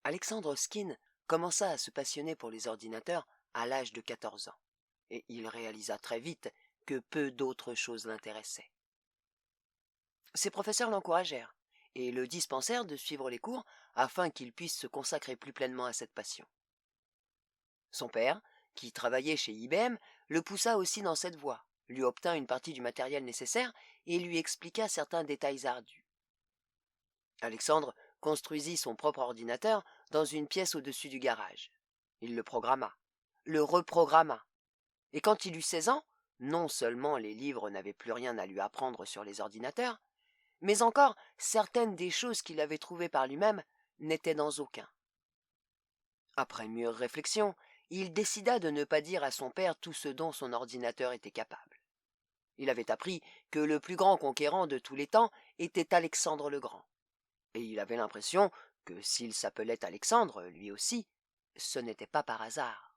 Alexandre Skene commença à se passionner pour les ordinateurs à l'âge de 14 ans, et il réalisa très vite que peu d'autres choses l'intéressaient. Ses professeurs l'encouragèrent et le dispensèrent de suivre les cours afin qu'il puisse se consacrer plus pleinement à cette passion. Son père, qui travaillait chez IBM, le poussa aussi dans cette voie, lui obtint une partie du matériel nécessaire et lui expliqua certains détails ardus. Alexandre construisit son propre ordinateur dans une pièce au-dessus du garage. Il le programma, le reprogramma, et quand il eut 16 ans, non seulement les livres n'avaient plus rien à lui apprendre sur les ordinateurs, mais encore certaines des choses qu'il avait trouvées par lui-même n'étaient dans aucun. Après mûre réflexion, il décida de ne pas dire à son père tout ce dont son ordinateur était capable. Il avait appris que le plus grand conquérant de tous les temps était Alexandre le Grand, et il avait l'impression que s'il s'appelait Alexandre, lui aussi, ce n'était pas par hasard.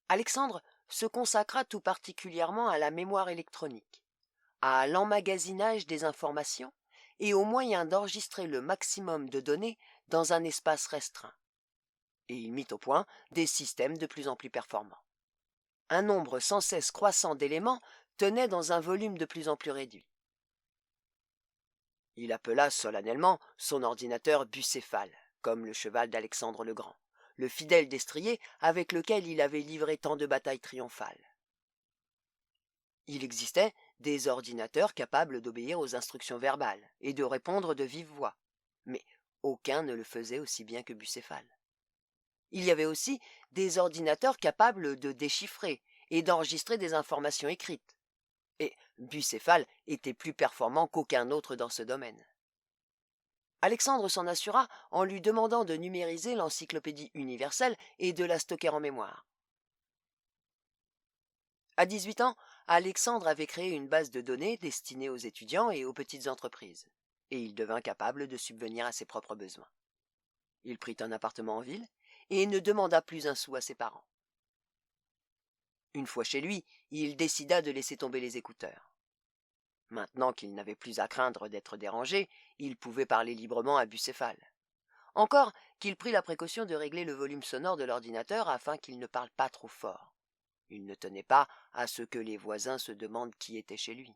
Alexandre se consacra tout particulièrement à la mémoire électronique, à l'emmagasinage des informations et au moyen d'enregistrer le maximum de données dans un espace restreint. Et il mit au point des systèmes de plus en plus performants. Un nombre sans cesse croissant d'éléments tenait dans un volume de plus en plus réduit. Il appela solennellement son ordinateur Bucéphale, comme le cheval d'Alexandre le Grand, le fidèle destrier avec lequel il avait livré tant de batailles triomphales. Il existait des ordinateurs capables d'obéir aux instructions verbales et de répondre de vive voix, mais aucun ne le faisait aussi bien que Bucéphale. Il y avait aussi des ordinateurs capables de déchiffrer et d'enregistrer des informations écrites, et Bucéphale était plus performant qu'aucun autre dans ce domaine. Alexandre s'en assura en lui demandant de numériser l'encyclopédie universelle et de la stocker en mémoire. À 18 ans, Alexandre avait créé une base de données destinée aux étudiants et aux petites entreprises, et il devint capable de subvenir à ses propres besoins. Il prit un appartement en ville et ne demanda plus un sou à ses parents. Une fois chez lui, il décida de laisser tomber les écouteurs. Maintenant qu'il n'avait plus à craindre d'être dérangé, il pouvait parler librement à Bucéphale. Encore qu'il prit la précaution de régler le volume sonore de l'ordinateur afin qu'il ne parle pas trop fort. Il ne tenait pas à ce que les voisins se demandent qui était chez lui.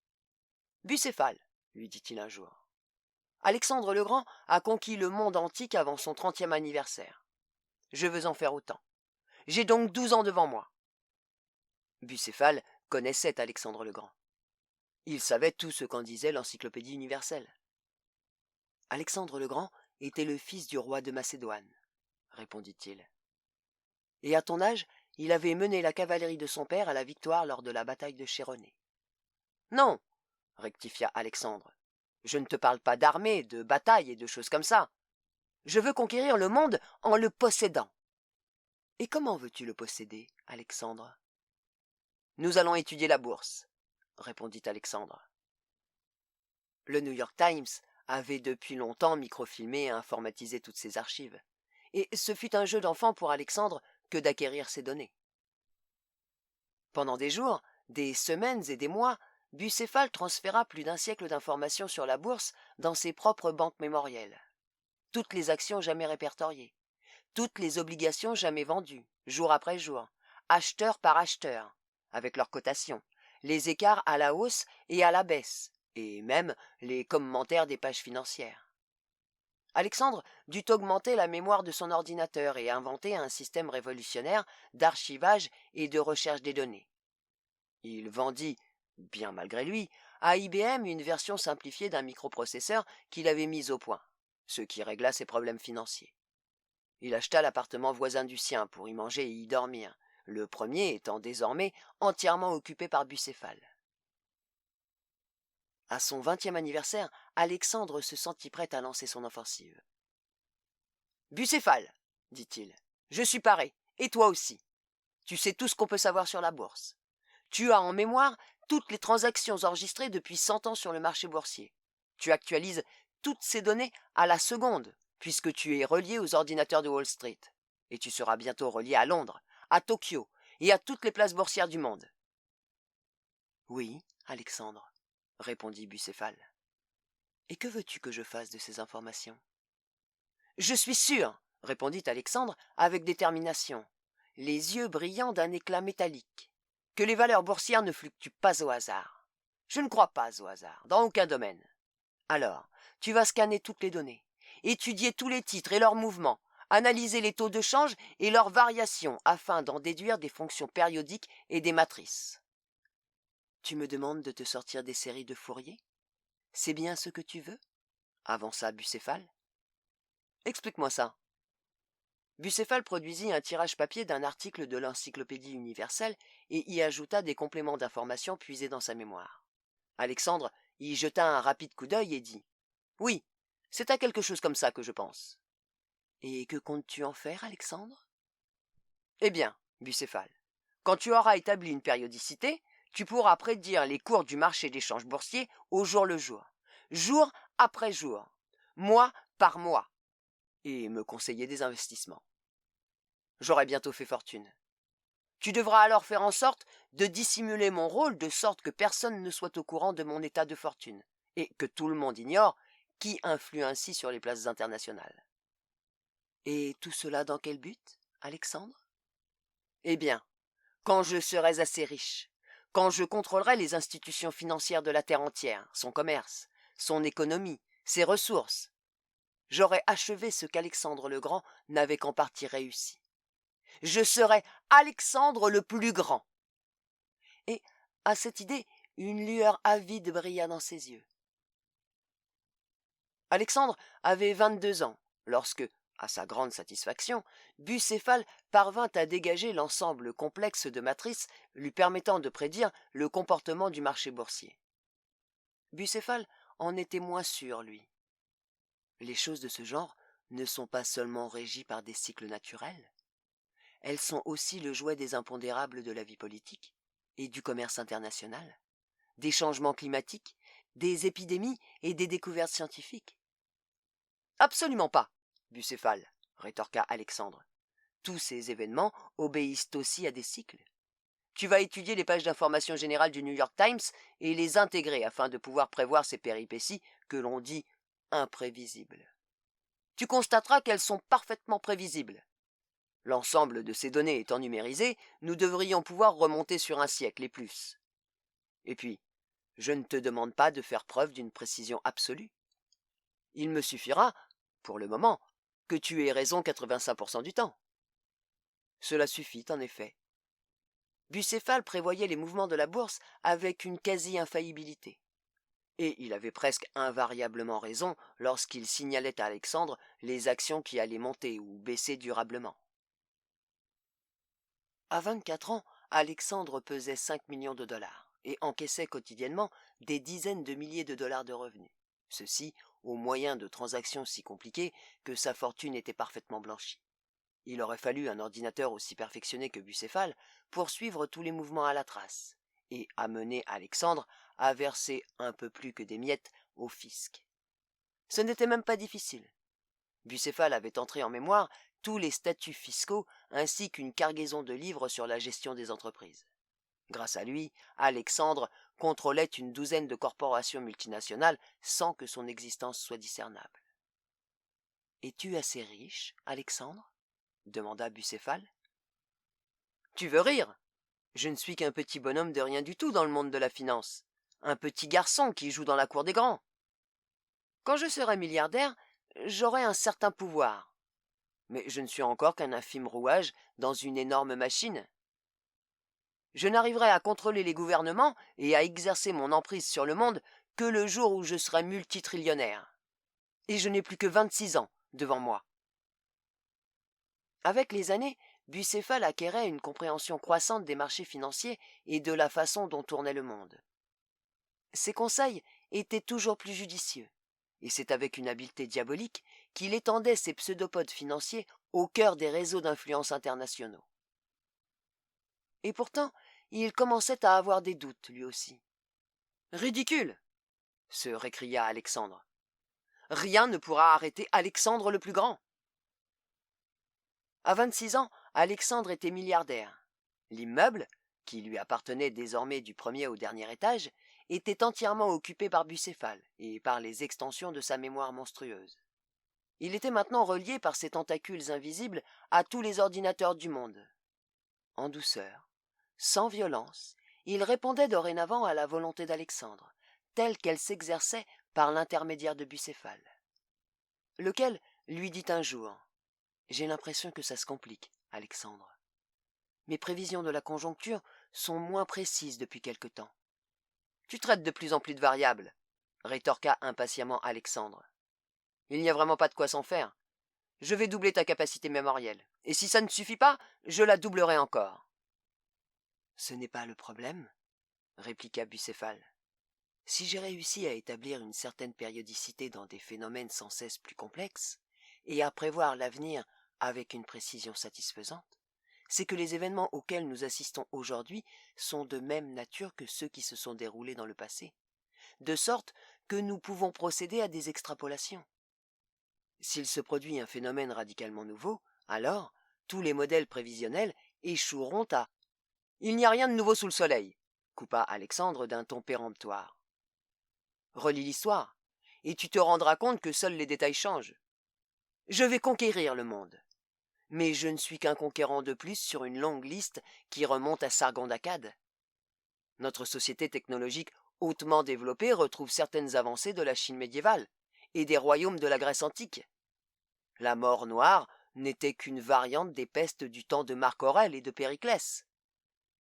« Bucéphale, lui dit-il un jour, Alexandre le Grand a conquis le monde antique avant son 30e anniversaire. Je veux en faire autant. J'ai donc 12 ans devant moi. » Bucéphale connaissait Alexandre le Grand. Il savait tout ce qu'en disait l'encyclopédie universelle. Alexandre le Grand était le fils du roi de Macédoine, répondit-il. Et à ton âge, il avait mené la cavalerie de son père à la victoire lors de la bataille de Chéronée. Non, rectifia Alexandre. Je ne te parle pas d'armée, de bataille et de choses comme ça. Je veux conquérir le monde en le possédant. Et comment veux-tu le posséder, Alexandre? Nous allons étudier la bourse, répondit Alexandre. Le New York Times avait depuis longtemps microfilmé et informatisé toutes ses archives, et ce fut un jeu d'enfant pour Alexandre que d'acquérir ces données. Pendant des jours, des semaines et des mois, Bucéphale transféra plus d'un siècle d'informations sur la bourse dans ses propres banques mémorielles. Toutes les actions jamais répertoriées, toutes les obligations jamais vendues, jour après jour, acheteur par acheteur, avec leurs cotations, les écarts à la hausse et à la baisse, et même les commentaires des pages financières. Alexandre dut augmenter la mémoire de son ordinateur et inventer un système révolutionnaire d'archivage et de recherche des données. Il vendit, bien malgré lui, à IBM une version simplifiée d'un microprocesseur qu'il avait mis au point, ce qui régla ses problèmes financiers. Il acheta l'appartement voisin du sien pour y manger et y dormir, le premier étant désormais entièrement occupé par Bucéphale. À son 20e anniversaire, Alexandre se sentit prêt à lancer son offensive. « Bucéphale, dit-il, je suis paré, et toi aussi. Tu sais tout ce qu'on peut savoir sur la bourse. Tu as en mémoire toutes les transactions enregistrées depuis 100 ans sur le marché boursier. Tu actualises toutes ces données à la seconde, puisque tu es relié aux ordinateurs de Wall Street. Et tu seras bientôt relié à Londres, à Tokyo et à toutes les places boursières du monde. » « Oui, Alexandre, répondit Bucéphale. Et que veux-tu que je fasse de ces informations? Je suis sûr, répondit Alexandre avec détermination, les yeux brillants d'un éclat métallique, que les valeurs boursières ne fluctuent pas au hasard. Je ne crois pas au hasard, dans aucun domaine. Alors, tu vas scanner toutes les données, étudier tous les titres et leurs mouvements, analyser les taux de change et leurs variations afin d'en déduire des fonctions périodiques et des matrices. Tu me demandes de te sortir des séries de Fourier? C'est bien ce que tu veux? Avança Bucéphale. Explique-moi ça. Bucéphale produisit un tirage papier d'un article de l'Encyclopédie universelle et y ajouta des compléments d'informations puisés dans sa mémoire. Alexandre y jeta un rapide coup d'œil et dit « Oui, c'est à quelque chose comme ça que je pense. » « Et que comptes-tu en faire, Alexandre ?»« Eh bien, Bucéphale, quand tu auras établi une périodicité, tu pourras prédire les cours du marché d'échange boursier au jour le jour après jour, mois par mois, et me conseiller des investissements. J'aurai bientôt fait fortune. Tu devras alors faire en sorte de dissimuler mon rôle de sorte que personne ne soit au courant de mon état de fortune, et que tout le monde ignore qui influe ainsi sur les places internationales. Et tout cela dans quel but, Alexandre? Eh bien, quand je serai assez riche, quand je contrôlerai les institutions financières de la terre entière, son commerce, son économie, ses ressources, j'aurai achevé ce qu'Alexandre le Grand n'avait qu'en partie réussi. Je serai Alexandre le plus grand. Et, à cette idée, une lueur avide brilla dans ses yeux. Alexandre avait 22 ans, lorsque, à sa grande satisfaction, Bucéphale parvint à dégager l'ensemble complexe de matrices lui permettant de prédire le comportement du marché boursier. Bucéphale en était moins sûr, lui. Les choses de ce genre ne sont pas seulement régies par des cycles naturels, elles sont aussi le jouet des impondérables de la vie politique et du commerce international, des changements climatiques, des épidémies et des découvertes scientifiques. Absolument pas, Bucéphale, rétorqua Alexandre. Tous ces événements obéissent aussi à des cycles. Tu vas étudier les pages d'information générale du New York Times et les intégrer afin de pouvoir prévoir ces péripéties que l'on dit imprévisibles. Tu constateras qu'elles sont parfaitement prévisibles. L'ensemble de ces données étant numérisées, nous devrions pouvoir remonter sur un siècle et plus. Et puis, je ne te demande pas de faire preuve d'une précision absolue. Il me suffira, pour le moment, que tu aies raison 85% du temps. Cela suffit, en effet. Bucéphale prévoyait les mouvements de la bourse avec une quasi-infaillibilité. Et il avait presque invariablement raison lorsqu'il signalait à Alexandre les actions qui allaient monter ou baisser durablement. À 24 ans, Alexandre pesait 5 millions de dollars et encaissait quotidiennement des dizaines de milliers de dollars de revenus. Ceci au moyen de transactions si compliquées que sa fortune était parfaitement blanchie. Il aurait fallu un ordinateur aussi perfectionné que Bucéphale pour suivre tous les mouvements à la trace et amener Alexandre à verser un peu plus que des miettes au fisc. Ce n'était même pas difficile. Bucéphale avait entré en mémoire tous les statuts fiscaux ainsi qu'une cargaison de livres sur la gestion des entreprises. Grâce à lui, Alexandre contrôlait une douzaine de corporations multinationales sans que son existence soit discernable. « Es-tu assez riche, Alexandre ?» demanda Bucéphale. « Tu veux rire? Je ne suis qu'un petit bonhomme de rien du tout dans le monde de la finance, un petit garçon qui joue dans la cour des grands. Quand je serai milliardaire, j'aurai un certain pouvoir, mais je ne suis encore qu'un infime rouage dans une énorme machine. Je n'arriverai à contrôler les gouvernements et à exercer mon emprise sur le monde que le jour où je serai multitrillionnaire. Et je n'ai plus que 26 ans devant moi. » Avec les années, Bucéphale acquérait une compréhension croissante des marchés financiers et de la façon dont tournait le monde. Ses conseils étaient toujours plus judicieux, et c'est avec une habileté diabolique qu'il étendait ses pseudopodes financiers au cœur des réseaux d'influence internationaux. Et pourtant, il commençait à avoir des doutes, lui aussi. « Ridicule !» se récria Alexandre. « Rien ne pourra arrêter Alexandre le plus grand. » À 26 ans, Alexandre était milliardaire. L'immeuble, qui lui appartenait désormais du premier au dernier étage, était entièrement occupé par Bucéphale et par les extensions de sa mémoire monstrueuse. Il était maintenant relié par ses tentacules invisibles à tous les ordinateurs du monde. En douceur, sans violence, il répondait dorénavant à la volonté d'Alexandre, telle qu'elle s'exerçait par l'intermédiaire de Bucéphale. Lequel lui dit un jour « J'ai l'impression que ça se complique, Alexandre. Mes prévisions de la conjoncture sont moins précises depuis quelque temps. » « Tu traites de plus en plus de variables, » rétorqua impatiemment Alexandre. « Il n'y a vraiment pas de quoi s'en faire. Je vais doubler ta capacité mémorielle, et si ça ne suffit pas, je la doublerai encore. » « Ce n'est pas le problème, » répliqua Bucéphale. « Si j'ai réussi à établir une certaine périodicité dans des phénomènes sans cesse plus complexes, et à prévoir l'avenir avec une précision satisfaisante, c'est que les événements auxquels nous assistons aujourd'hui sont de même nature que ceux qui se sont déroulés dans le passé, de sorte que nous pouvons procéder à des extrapolations. S'il se produit un phénomène radicalement nouveau, alors tous les modèles prévisionnels échoueront à... « Il n'y a rien de nouveau sous le soleil, » coupa Alexandre d'un ton péremptoire. « Relis l'histoire, et tu te rendras compte que seuls les détails changent. Je vais conquérir le monde. Mais je ne suis qu'un conquérant de plus sur une longue liste qui remonte à Sargon d'Akkad. Notre société technologique hautement développée retrouve certaines avancées de la Chine médiévale et des royaumes de la Grèce antique. La mort noire n'était qu'une variante des pestes du temps de Marc Aurèle et de Périclès.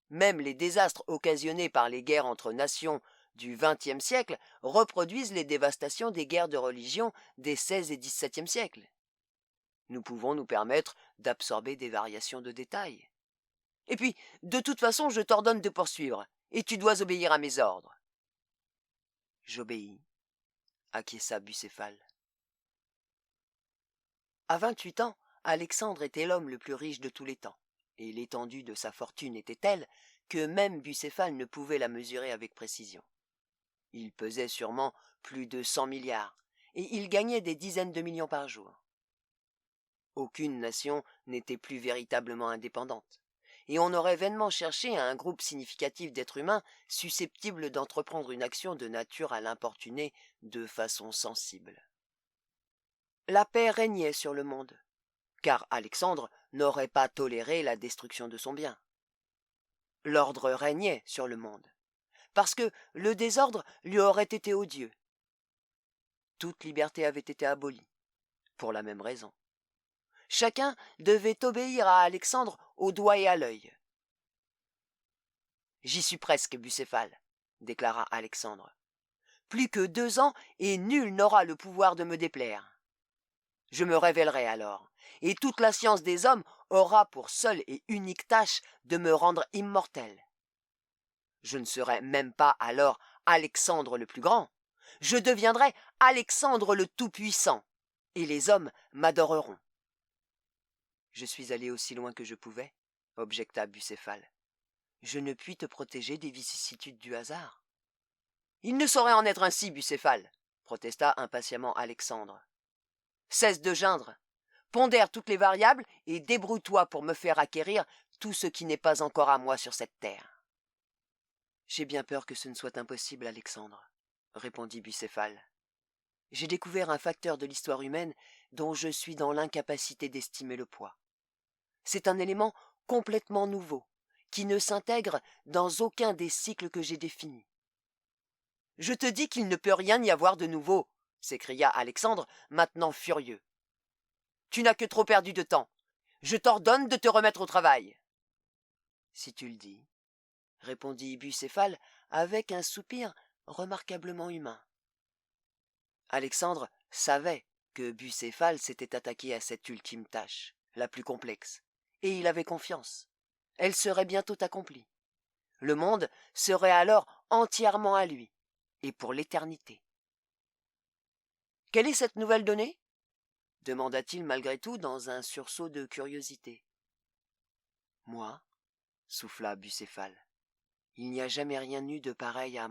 Même les désastres occasionnés par les guerres entre nations du XXe siècle reproduisent les dévastations des guerres de religion des XVI et XVIIe siècles. Nous pouvons nous permettre d'absorber des variations de détails. Et puis, de toute façon, je t'ordonne de poursuivre, et tu dois obéir à mes ordres. » « J'obéis, » acquiesça Bucéphale. À 28 ans, Alexandre était l'homme le plus riche de tous les temps, et l'étendue de sa fortune était telle que même Bucéphale ne pouvait la mesurer avec précision. Il pesait sûrement plus de 100 milliards, et il gagnait des dizaines de millions par jour. Aucune nation n'était plus véritablement indépendante, et on aurait vainement cherché un groupe significatif d'êtres humains susceptibles d'entreprendre une action de nature à l'importuner de façon sensible. La paix régnait sur le monde, car Alexandre n'aurait pas toléré la destruction de son bien. L'ordre régnait sur le monde, parce que le désordre lui aurait été odieux. Toute liberté avait été abolie, pour la même raison. Chacun devait obéir à Alexandre au doigt et à l'œil. « J'y suis presque, Bucéphale, » déclara Alexandre. « Plus que 2 ans et nul n'aura le pouvoir de me déplaire. Je me révélerai alors, et toute la science des hommes aura pour seule et unique tâche de me rendre immortel. Je ne serai même pas alors Alexandre le plus grand, je deviendrai Alexandre le Tout-Puissant, et les hommes m'adoreront. » « Je suis allé aussi loin que je pouvais, » objecta Bucéphale. « Je ne puis te protéger des vicissitudes du hasard. »« Il ne saurait en être ainsi, Bucéphale, » protesta impatiemment Alexandre. « Cesse de geindre, pondère toutes les variables et débrouille-toi pour me faire acquérir tout ce qui n'est pas encore à moi sur cette terre. »« J'ai bien peur que ce ne soit impossible, Alexandre, » répondit Bucéphale. « J'ai découvert un facteur de l'histoire humaine dont je suis dans l'incapacité d'estimer le poids. C'est un élément complètement nouveau, qui ne s'intègre dans aucun des cycles que j'ai définis. »« Je te dis qu'il ne peut rien y avoir de nouveau, » s'écria Alexandre, maintenant furieux. « Tu n'as que trop perdu de temps. Je t'ordonne de te remettre au travail. »« Si tu le dis, » répondit Bucéphale avec un soupir remarquablement humain. Alexandre savait que Bucéphale s'était attaqué à cette ultime tâche, la plus complexe, et il avait confiance. Elle serait bientôt accomplie. Le monde serait alors entièrement à lui, et pour l'éternité. « Quelle est cette nouvelle donnée ?» demanda-t-il malgré tout dans un sursaut de curiosité. « Moi, » souffla Bucéphale, « il n'y a jamais rien eu de pareil à... »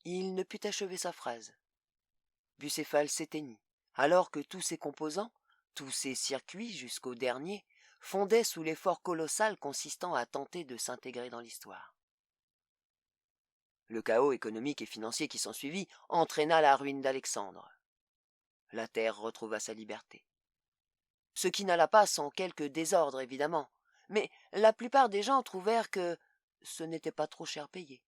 Il ne put achever sa phrase. Bucéphale s'éteignit, alors que tous ses composants, tous ses circuits jusqu'au dernier, fondaient sous l'effort colossal consistant à tenter de s'intégrer dans l'histoire. Le chaos économique et financier qui s'ensuivit entraîna la ruine d'Alexandre. la terre retrouva sa liberté. Ce qui n'alla pas sans quelques désordres, évidemment, mais la plupart des gens trouvèrent que ce n'était pas trop cher payé.